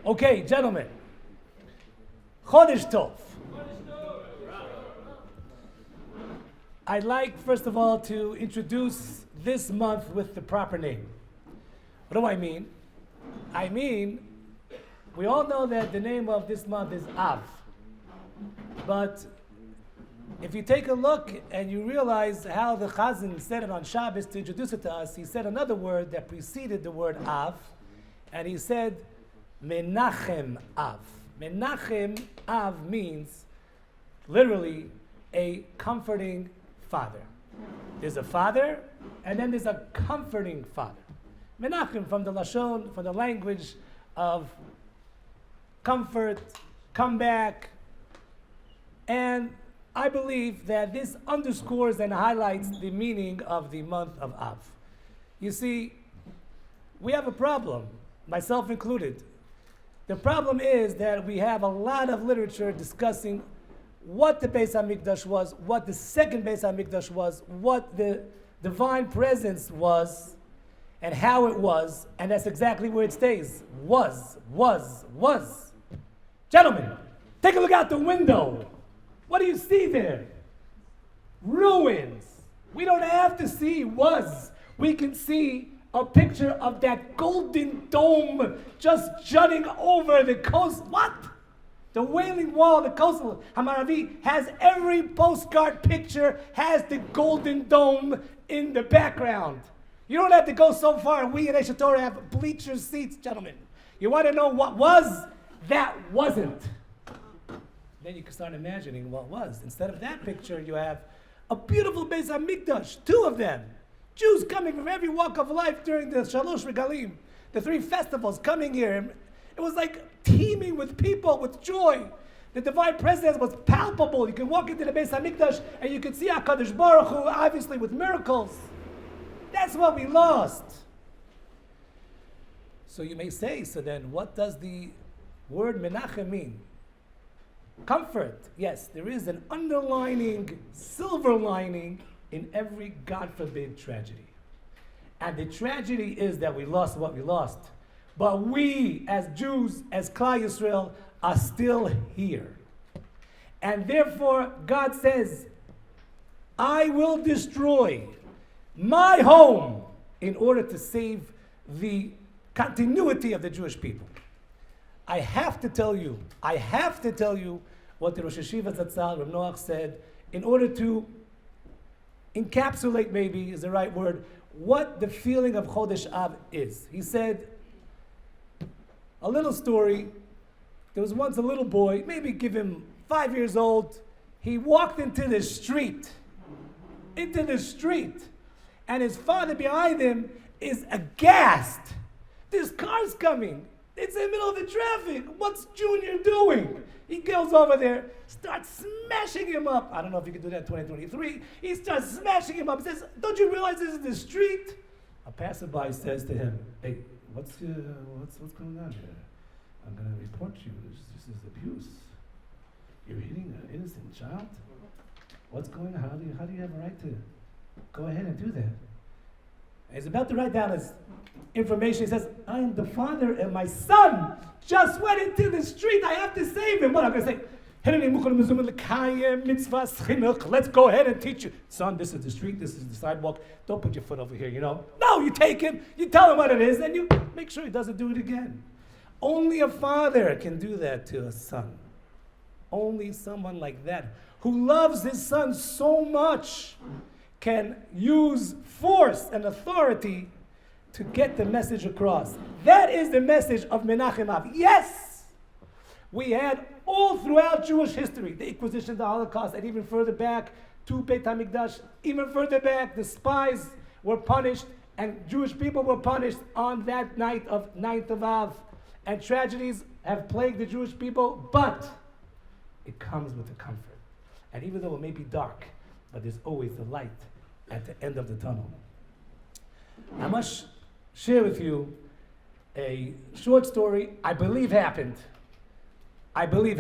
Okay, gentlemen. Chodesh Tov. I'd like, first of all, to introduce this month with the proper name. What do I mean? I mean, we all know that the name of this month is Av. But if you take a look and you realize how the Chazan said it on Shabbos to introduce it to us, he said another word that preceded the word Av, and he said Menachem Av. Menachem Av means literally a comforting father. There's a father, and then there's a comforting father. Menachem from the Lashon, from the language of comfort, come back, and I believe that this underscores and highlights the meaning of the month of Av. You see, we have a problem, myself included. The problem is that we have a lot of literature discussing what the Beis HaMikdash was, what the second Beis HaMikdash was, what the divine presence was, and how it was, and that's exactly where it stays. Was. Gentlemen, take a look out the window. What do you see there? Ruins. We don't have to see was. We can see a picture of that golden dome just jutting over the coast. What? The Wailing Wall, the coastal Hamaravi has every postcard picture, has the golden dome in the background. You don't have to go so far. We at Aish Torah have bleacher seats, gentlemen. You want to know what was? That wasn't. Then you can start imagining what was. Instead of that picture, you have a beautiful Beis HaMikdash, two of them. Jews coming from every walk of life during the Shalosh Regalim, the three festivals coming here. It was like teeming with people, with joy. The divine presence was palpable. You can walk into the Beis HaMikdash and you can see HaKadosh Baruch Hu, obviously with miracles. That's what we lost. So you may say, so then what does the word Menachem mean? Comfort. Yes, there is an underlining, silver lining in every, God forbid, tragedy. And the tragedy is that we lost what we lost. But we, as Jews, as Klal Yisrael, are still here. And therefore, God says, I will destroy my home in order to save the continuity of the Jewish people. I have to tell you what the Rosh Yeshiva Zatzal, Rav Noach, said in order to encapsulate, maybe is the right word, what the feeling of Chodesh Av is. He said, a little story, there was once a little boy, maybe give him 5 years old, he walked into the street, and his father behind him is aghast. There's cars coming. It's in the middle of the traffic. What's Junior doing? He goes over there, starts smashing him up. I don't know if you can do that in 2023. He starts smashing him up. He says, don't you realize this is the street? A passerby says to him, hey, what's going on here? I'm going to report you. This is abuse. You're hitting an innocent child? What's going on? How do you have a right to go ahead and do that? And he's about to write down his information. He says, I am the father and my son just went into the street. I have to save him. What I'm going to say? Let's go ahead and teach you. Son, this is the street, this is the sidewalk. Don't put your foot over here, you know. No, you take him, you tell him what it is, and you make sure he doesn't do it again. Only a father can do that to a son. Only someone like that, who loves his son so much, can use force and authority to get the message across. That is the message of Menachem Av. Yes, we had all throughout Jewish history, the Inquisition, the Holocaust, and even further back to Beit HaMikdash, even further back, the spies were punished, and Jewish people were punished on that night of 9th of Av. And tragedies have plagued the Jewish people, but it comes with a comfort. And even though it may be dark, but there's always the light at the end of the tunnel. I must share with you a short story I believe happened. I heard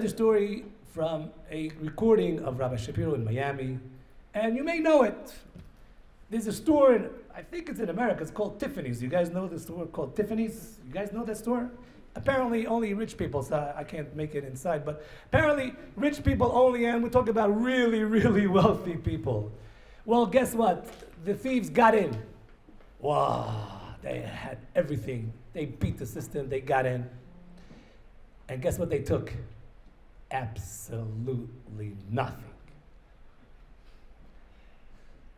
the story from a recording of Rabbi Shapiro in Miami, and you may know it. There's a store, I think it's in America. It's called Tiffany's. You guys know the store called Tiffany's? You guys know that store? Apparently only rich people, so I can't make it inside, but apparently rich people only, and we're talking about really, really wealthy people. Well, guess what? The thieves got in. Wow, they had everything. They beat the system, they got in. And guess what they took? Absolutely nothing.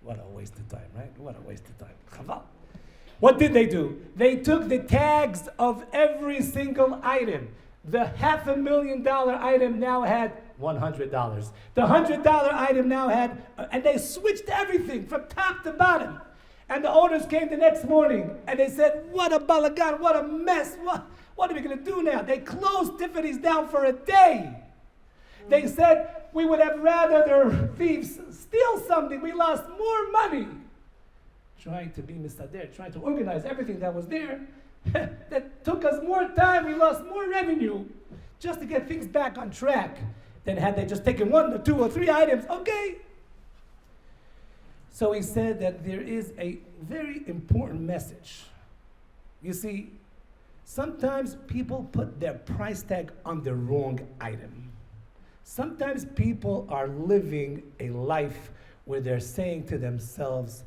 What a waste of time, right? What a waste of time. Chaval. What did they do? They took the tags of every single item. The $500,000 item now had $100. The $100 item now had, and they switched everything from top to bottom. And the owners came the next morning and they said, what a balagan, what a mess, what are we going to do now? They closed Tiffany's down for a day. They said, we would have rather their thieves steal something. We lost more money. Trying to be misader, trying to organize everything that was there. That took us more time. We lost more revenue just to get things back on track than had they just taken 1 or 2 or 3 items. Okay. So he said that there is a very important message. You see, sometimes people put their price tag on the wrong item. Sometimes people are living a life where they're saying to themselves,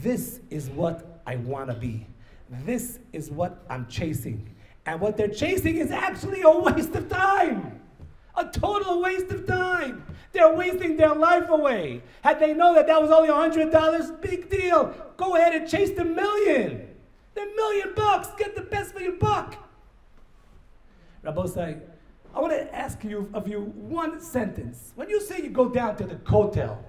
this is what I want to be. This is what I'm chasing. And what they're chasing is actually a waste of time. A total waste of time. They're wasting their life away. Had they known that that was only $100, big deal. Go ahead and chase the million. The $1 million. Get the best for your buck. Rabbosai, I want to ask you of you one sentence. When you say you go down to the kotel,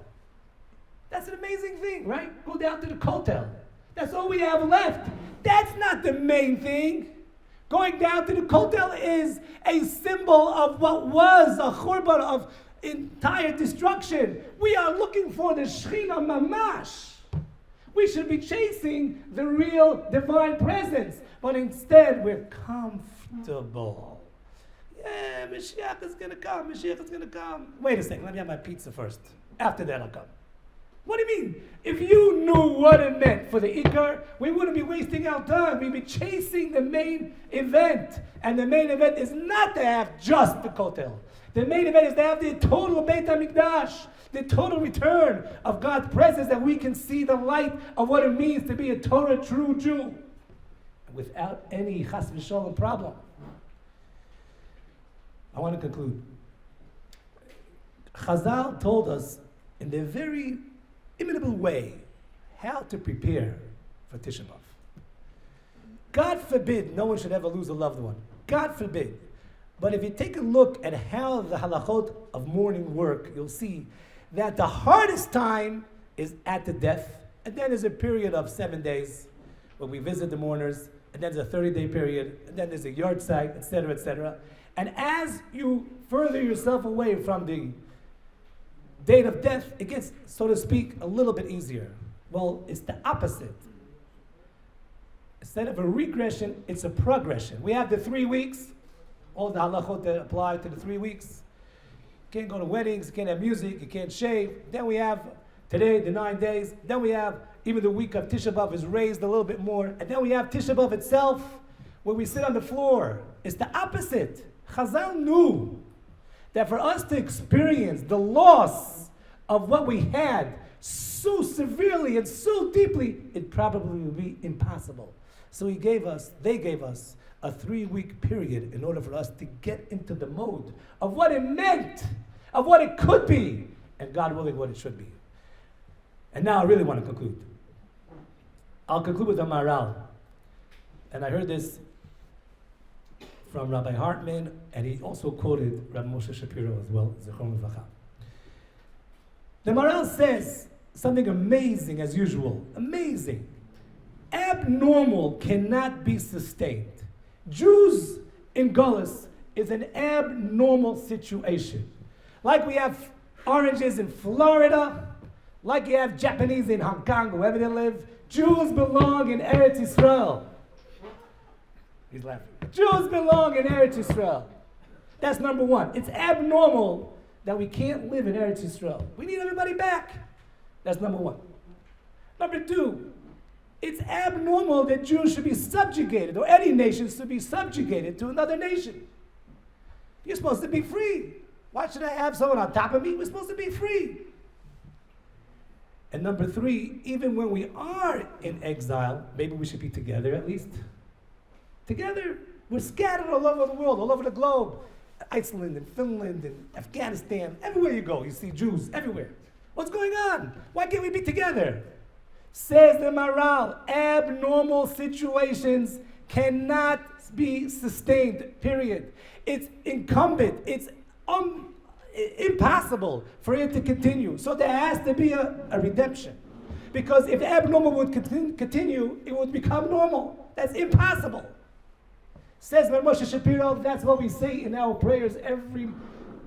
that's an amazing thing, right? Go down to the kotel. That's all we have left. That's not the main thing. Going down to the kotel is a symbol of what was a churban of entire destruction. We are looking for the Shechina Mamash. We should be chasing the real divine presence, but instead we're comfortable. Yeah, Mashiach is going to come. Mashiach is going to come. Wait a second. Let me have my pizza first. After that, I'll come. What do you mean? If you knew what it meant for the Ikar, we wouldn't be wasting our time. We'd be chasing the main event. And the main event is not to have just the kotel. The main event is to have the total Beit HaMikdash, the total return of God's presence, that we can see the light of what it means to be a Torah true Jew without any chas v'sholom problem. I want to conclude. Chazal told us in the very imitable way how to prepare for Tisha B'Av. God forbid no one should ever lose a loved one. God forbid. But if you take a look at how the halachot of mourning work, you'll see that the hardest time is at the death, and then there's a period of 7 days where we visit the mourners, and then there's a 30-day period, and then there's a yard site, etc., etc. And as you further yourself away from the date of death, it gets, so to speak, a little bit easier. Well, it's the opposite. Instead of a regression, it's a progression. We have the 3 weeks, all the halachot that apply to the 3 weeks. You can't go to weddings, you can't have music, you can't shave. Then we have today, the 9 days. Then we have, even the week of Tisha B'Av is raised a little bit more. And then we have Tisha B'Av itself, where we sit on the floor. It's the opposite. Chazal knew that for us to experience the loss of what we had so severely and so deeply, it probably would be impossible. So they gave us a 3-week period in order for us to get into the mode of what it meant, of what it could be, and God willing, what it should be. And now I really want to conclude. I'll conclude with a Maral. And I heard this from Rabbi Hartman, and he also quoted Rabbi Moshe Shapiro as well, Zichron Levacha. The Maral says something amazing as usual. Amazing. Abnormal cannot be sustained. Jews in Gullus is an abnormal situation. Like we have oranges in Florida, like you have Japanese in Hong Kong, wherever they live, Jews belong in Eretz Yisrael. He's laughing. Jews belong in Eretz Yisrael. That's number one. It's abnormal that we can't live in Eretz Yisrael. We need everybody back. That's number one. Number two, It's abnormal that Jews should be subjugated, or any nation should be subjugated to another nation. You're supposed to be free. Why should I have someone on top of me? We're supposed to be free. And number three, even when we are in exile, maybe we should be together at least. Together. We're scattered all over the world, all over the globe. Iceland and Finland and Afghanistan. Everywhere you go, you see Jews everywhere. What's going on? Why can't we be together? Says the Maral, abnormal situations cannot be sustained, period. It's incumbent, it's impossible for it to continue. So there has to be a redemption. Because if abnormal would continue, it would become normal. That's impossible. Says Moshe Shapiro, that's what we say in our prayers every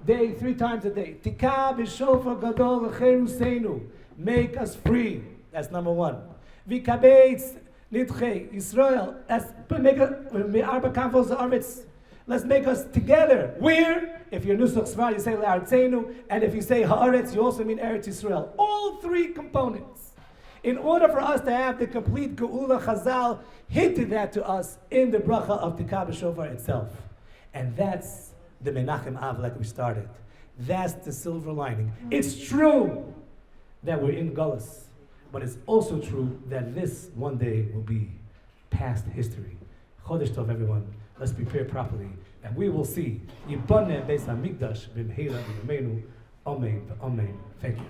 day, 3 times a day. Tika b'shofar gadol l'cheruseinu. Make us free. That's number 1. V'kabeitz nidchei Yisrael. Let's make us together. Where? If you're Nusach Svar, you say Le'artzeinu. And if you say Haaretz, you also mean Eretz Yisrael. All 3 components. In order for us to have the complete Geula, Chazal hinted that to us in the bracha of Tikah B'Shofar itself. And that's the Menachem Av, like we started. That's the silver lining. It's true that we're in Gullus, but it's also true that this one day will be past history. Chodesh Tov, everyone. Let's prepare properly, and we will see. Yibaneh Beis HaMikdash b'mheira b'yameinu. Amen. Amen. Thank you.